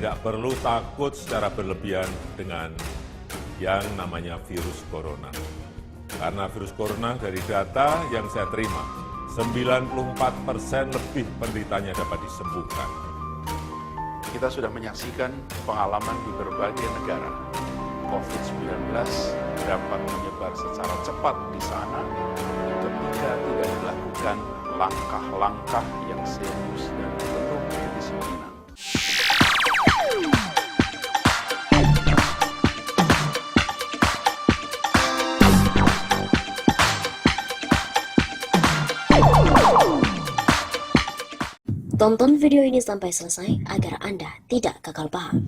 tidak perlu takut secara berlebihan dengan yang namanya virus corona. Karena virus corona dari data yang saya terima, 94% lebih penderitanya dapat disembuhkan. Kita sudah menyaksikan pengalaman di berbagai negara. COVID-19 dapat menyebar secara cepat di sana ketika tidak dilakukan langkah-langkah yang serius dan penuh kedisiplinan. Tonton video ini sampai selesai agar Anda tidak gagal paham.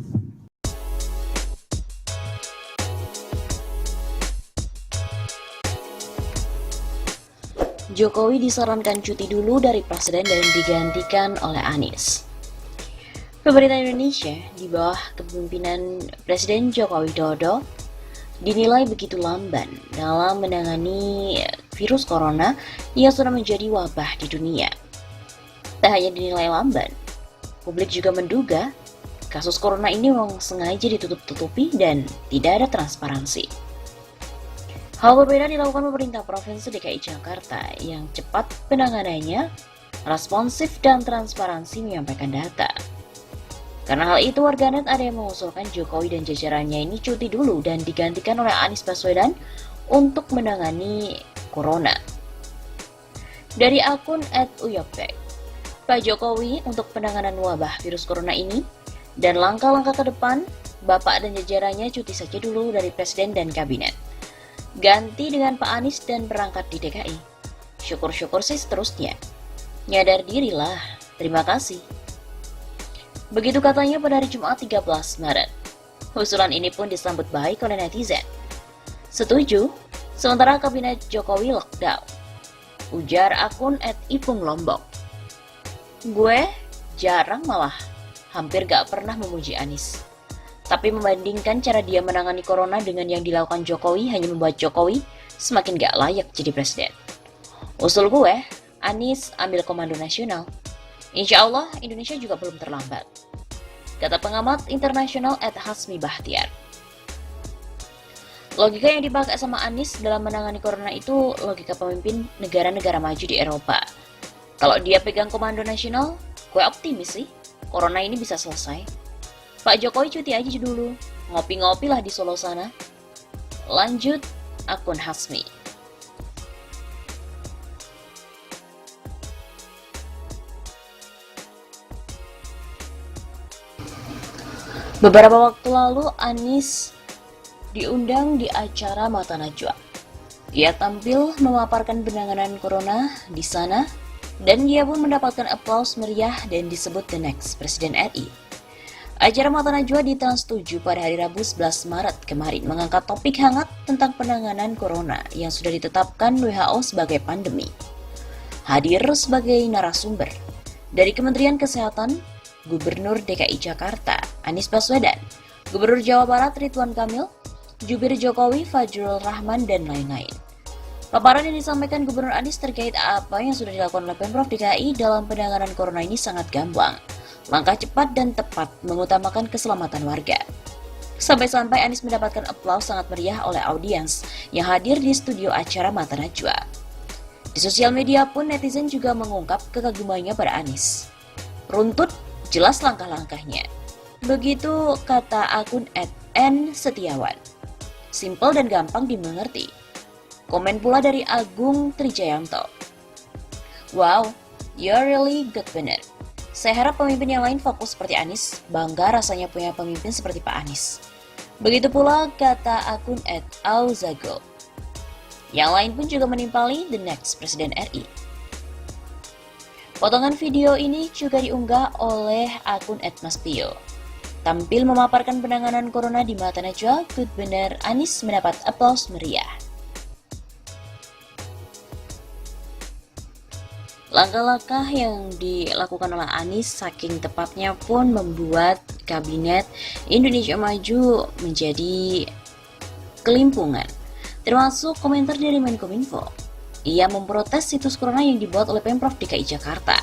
Jokowi disarankan cuti dulu dari presiden dan digantikan oleh Anies. Pemerintah Indonesia di bawah kepemimpinan Presiden Joko Widodo dinilai begitu lamban dalam menangani virus corona yang sudah menjadi wabah di dunia. Tak hanya dinilai lamban, publik juga menduga kasus corona ini memang sengaja ditutup-tutupi dan tidak ada transparansi. Hal berbeda dilakukan pemerintah Provinsi DKI Jakarta yang cepat penanganannya, responsif dan transparansi menyampaikan data. Karena hal itu, warganet ada yang mengusulkan Jokowi dan jajarannya ini cuti dulu dan digantikan oleh Anies Baswedan untuk menangani corona. Dari akun @uyopek, Pak Jokowi untuk penanganan wabah virus corona ini dan langkah-langkah ke depan, Bapak dan jajarannya cuti saja dulu dari Presiden dan Kabinet. Ganti dengan Pak Anies dan berangkat di DKI. Syukur-syukur sih seterusnya. Nyadar dirilah, terima kasih. Begitu katanya pada hari Jumat 13 Maret. Usulan ini pun disambut baik oleh netizen. Setuju, sementara Kabinet Jokowi lockdown. Ujar akun @ipunglombok. Gue jarang malah hampir gak pernah memuji Anies. Tapi membandingkan cara dia menangani corona dengan yang dilakukan Jokowi hanya membuat Jokowi semakin gak layak jadi presiden. Usul gue, Anies ambil komando nasional. Insya Allah Indonesia juga belum terlambat. Kata pengamat internasional @Hasmi Bahtiar. Logika yang dipakai sama Anies dalam menangani corona itu logika pemimpin negara-negara maju di Eropa. Kalau dia pegang komando nasional, gue optimis sih, corona ini bisa selesai. Pak Jokowi cuti aja dulu, ngopi-ngopi lah di Solo sana. Lanjut, akun Hasmi. Beberapa waktu lalu, Anies diundang di acara Mata Najwa. Ia tampil memaparkan penanganan corona di sana, dan dia pun mendapatkan aplaus meriah dan disebut the next Presiden RI. Acara Mata Najwa di Trans 7 pada hari Rabu 11 Maret kemarin mengangkat topik hangat tentang penanganan corona yang sudah ditetapkan WHO sebagai pandemi. Hadir sebagai narasumber dari Kementerian Kesehatan, Gubernur DKI Jakarta Anies Baswedan, Gubernur Jawa Barat Ridwan Kamil, Jubir Jokowi Fajrul Rahman, dan lain-lain. Paparan yang disampaikan Gubernur Anies terkait apa yang sudah dilakukan oleh Pemprov DKI dalam penanganan corona ini sangat gamblang. Langkah cepat dan tepat mengutamakan keselamatan warga. Sampai-sampai Anies mendapatkan aplaus sangat meriah oleh audiens yang hadir di studio acara Mata Najwa. Di sosial media pun netizen juga mengungkap kekagumannya pada Anies. Runtut, jelas langkah-langkahnya. Begitu kata akun @n_setiawan. Simpel dan gampang dimengerti. Komen pula dari Agung Trijayanto. Wow, you're really good bener. Saya harap pemimpin yang lain fokus seperti Anies, bangga rasanya punya pemimpin seperti Pak Anies. Begitu pula kata akun @auzago. Yang lain pun juga menimpali the next Presiden RI. Potongan video ini juga diunggah oleh akun @maspio. Tampil memaparkan penanganan corona di Mata Najwa, good bener Anies mendapat aplaus meriah. Langkah-langkah yang dilakukan oleh Anies saking tepatnya pun membuat Kabinet Indonesia Maju menjadi kelimpungan. Termasuk komentar dari Menkominfo. Ia memprotes situs corona yang dibuat oleh Pemprov DKI Jakarta.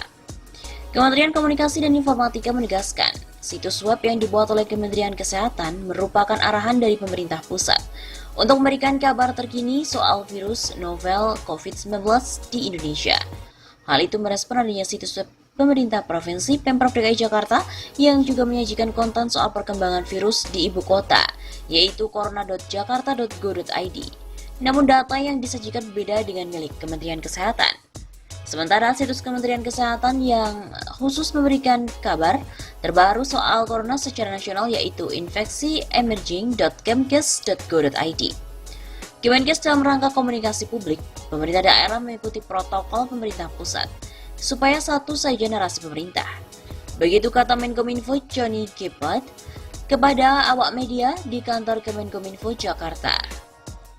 Kementerian Komunikasi dan Informatika menegaskan, situs web yang dibuat oleh Kementerian Kesehatan merupakan arahan dari pemerintah pusat untuk memberikan kabar terkini soal virus novel COVID-19 di Indonesia. Hal itu merespon adanya situs web pemerintah provinsi Pemprov DKI Jakarta yang juga menyajikan konten soal perkembangan virus di ibu kota, yaitu corona.jakarta.go.id. Namun data yang disajikan berbeda dengan milik Kementerian Kesehatan. Sementara situs Kementerian Kesehatan yang khusus memberikan kabar terbaru soal corona secara nasional yaitu infeksiemerging.kemkes.go.id. Kemenkes dalam rangka komunikasi publik, pemerintah daerah mengikuti protokol pemerintah pusat, supaya satu saja narasi pemerintah. Begitu kata Menkominfo Johnny Kipot kepada awak media di kantor Kemenkominfo Jakarta.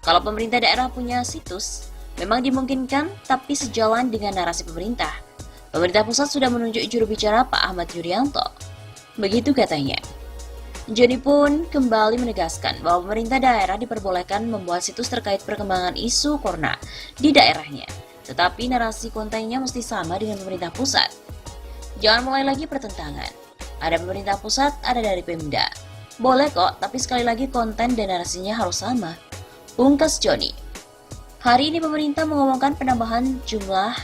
Kalau pemerintah daerah punya situs, memang dimungkinkan, tapi sejalan dengan narasi pemerintah. Pemerintah pusat sudah menunjuk juru bicara Pak Ahmad Yuryanto. Begitu katanya. Johnny pun kembali menegaskan bahwa pemerintah daerah diperbolehkan membuat situs terkait perkembangan isu corona di daerahnya. Tetapi narasi kontennya mesti sama dengan pemerintah pusat. Jangan mulai lagi pertentangan. Ada pemerintah pusat, ada dari Pemda. Boleh kok, tapi sekali lagi konten dan narasinya harus sama. Pungkas Johnny. Hari ini pemerintah mengumumkan penambahan jumlah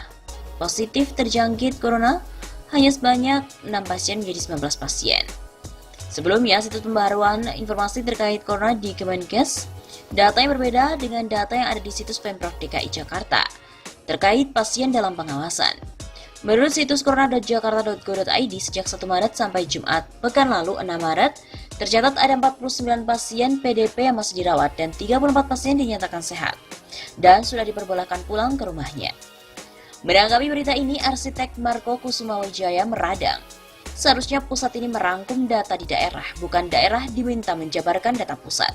positif terjangkit corona hanya sebanyak 6 pasien menjadi 19 pasien. Sebelumnya, situs pembaruan informasi terkait corona di Kemenkes, data yang berbeda dengan data yang ada di situs Pemprov DKI Jakarta terkait pasien dalam pengawasan. Menurut situs corona.jakarta.go.id sejak 1 Maret sampai Jumat pekan lalu 6 Maret, tercatat ada 49 pasien PDP yang masih dirawat dan 34 pasien dinyatakan sehat dan sudah diperbolehkan pulang ke rumahnya. Menanggapi berita ini, arsitek Marco Kusumawijaya meradang. Seharusnya pusat ini merangkum data di daerah, bukan daerah diminta menjabarkan data pusat.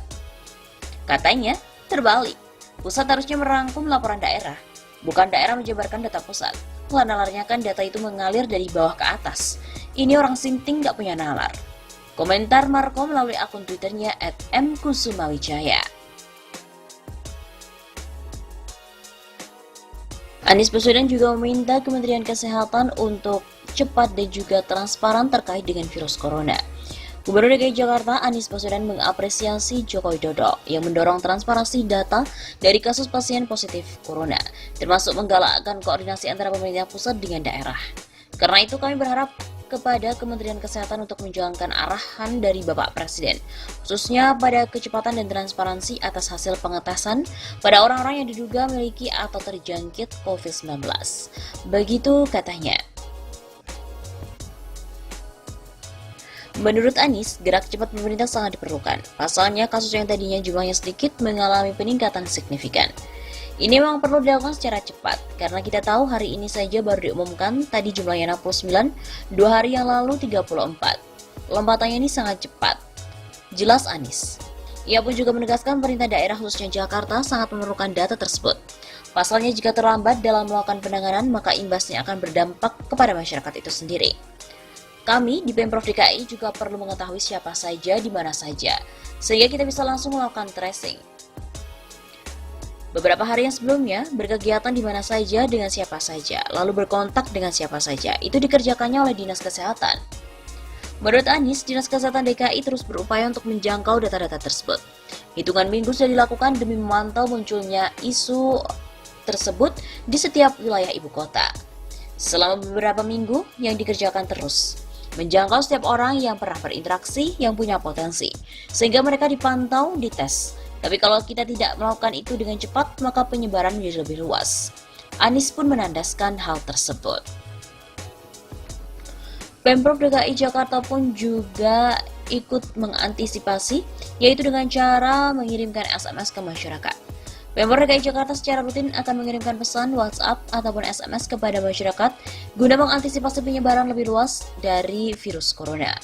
Katanya, terbalik. Pusat harusnya merangkum laporan daerah, bukan daerah menjabarkan data pusat. Nalarnya kan data itu mengalir dari bawah ke atas. Ini orang sinting gak punya nalar. Komentar Marco melalui akun Twitternya @mkusumawijaya. Anies Baswedan juga meminta Kementerian Kesehatan untuk cepat dan juga transparan terkait dengan virus corona. Gubernur DKI Jakarta Anies Baswedan mengapresiasi Joko Widodo yang mendorong transparansi data dari kasus pasien positif corona, termasuk menggalakkan koordinasi antara pemerintah pusat dengan daerah. Karena itu kami berharap kepada Kementerian Kesehatan untuk menjalankan arahan dari Bapak Presiden, khususnya pada kecepatan dan transparansi atas hasil pengetesan pada orang-orang yang diduga memiliki atau terjangkit COVID-19. Begitu katanya. Menurut Anies, gerak cepat pemerintah sangat diperlukan. Pasalnya, kasus yang tadinya jumlahnya sedikit mengalami peningkatan signifikan. Ini memang perlu dilakukan secara cepat, karena kita tahu hari ini saja baru diumumkan, tadi jumlahnya 69, 2 hari yang lalu 34. Lompatannya ini sangat cepat. Jelas Anies. Ia pun juga menegaskan pemerintah daerah khususnya Jakarta sangat memerlukan data tersebut. Pasalnya jika terlambat dalam melakukan penanganan, maka imbasnya akan berdampak kepada masyarakat itu sendiri. Kami di Pemprov DKI juga perlu mengetahui siapa saja di mana saja, sehingga kita bisa langsung melakukan tracing. Beberapa hari yang sebelumnya, berkegiatan di mana saja dengan siapa saja, lalu berkontak dengan siapa saja, itu dikerjakannya oleh Dinas Kesehatan. Menurut Anies, Dinas Kesehatan DKI terus berupaya untuk menjangkau data-data tersebut. Hitungan minggu sudah dilakukan demi memantau munculnya isu tersebut di setiap wilayah ibu kota. Selama beberapa minggu yang dikerjakan terus, menjangkau setiap orang yang pernah berinteraksi yang punya potensi, sehingga mereka dipantau, dites. Tapi kalau kita tidak melakukan itu dengan cepat, maka penyebaran menjadi lebih luas. Anies pun menandaskan hal tersebut. Pemprov DKI Jakarta pun juga ikut mengantisipasi, yaitu dengan cara mengirimkan SMS ke masyarakat. Pemprov DKI Jakarta secara rutin akan mengirimkan pesan WhatsApp ataupun SMS kepada masyarakat guna mengantisipasi penyebaran lebih luas dari virus corona.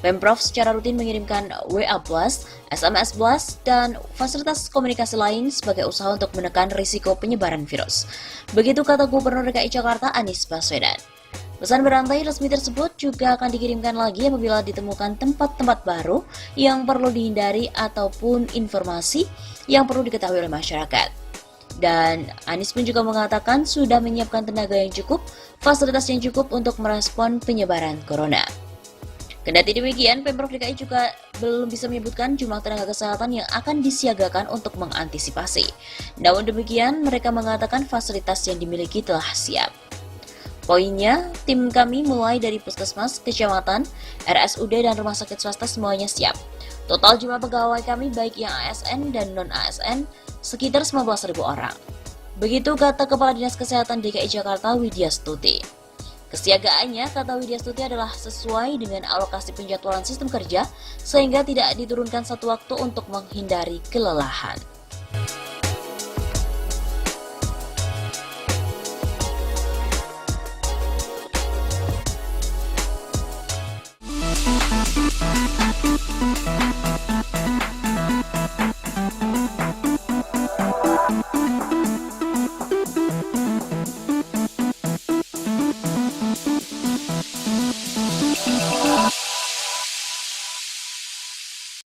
Pemprov secara rutin mengirimkan WA Plus, SMS Plus, dan fasilitas komunikasi lain sebagai usaha untuk menekan risiko penyebaran virus. Begitu kata Gubernur DKI Jakarta Anies Baswedan. Pesan berantai resmi tersebut juga akan dikirimkan lagi apabila ditemukan tempat-tempat baru yang perlu dihindari ataupun informasi yang perlu diketahui oleh masyarakat. Dan Anies pun juga mengatakan sudah menyiapkan tenaga yang cukup, fasilitas yang cukup untuk merespon penyebaran corona. Kendati demikian, Pemprov DKI juga belum bisa menyebutkan jumlah tenaga kesehatan yang akan disiagakan untuk mengantisipasi. Namun demikian, mereka mengatakan fasilitas yang dimiliki telah siap. Poinnya, tim kami mulai dari puskesmas, kecamatan, RSUD, dan rumah sakit swasta semuanya siap. Total jumlah pegawai kami baik yang ASN dan non-ASN sekitar 19.000 orang. Begitu kata Kepala Dinas Kesehatan DKI Jakarta Widya Stuti. Kesiagaannya, kata Widya Stuti, adalah sesuai dengan alokasi penjadwalan sistem kerja sehingga tidak diturunkan satu waktu untuk menghindari kelelahan.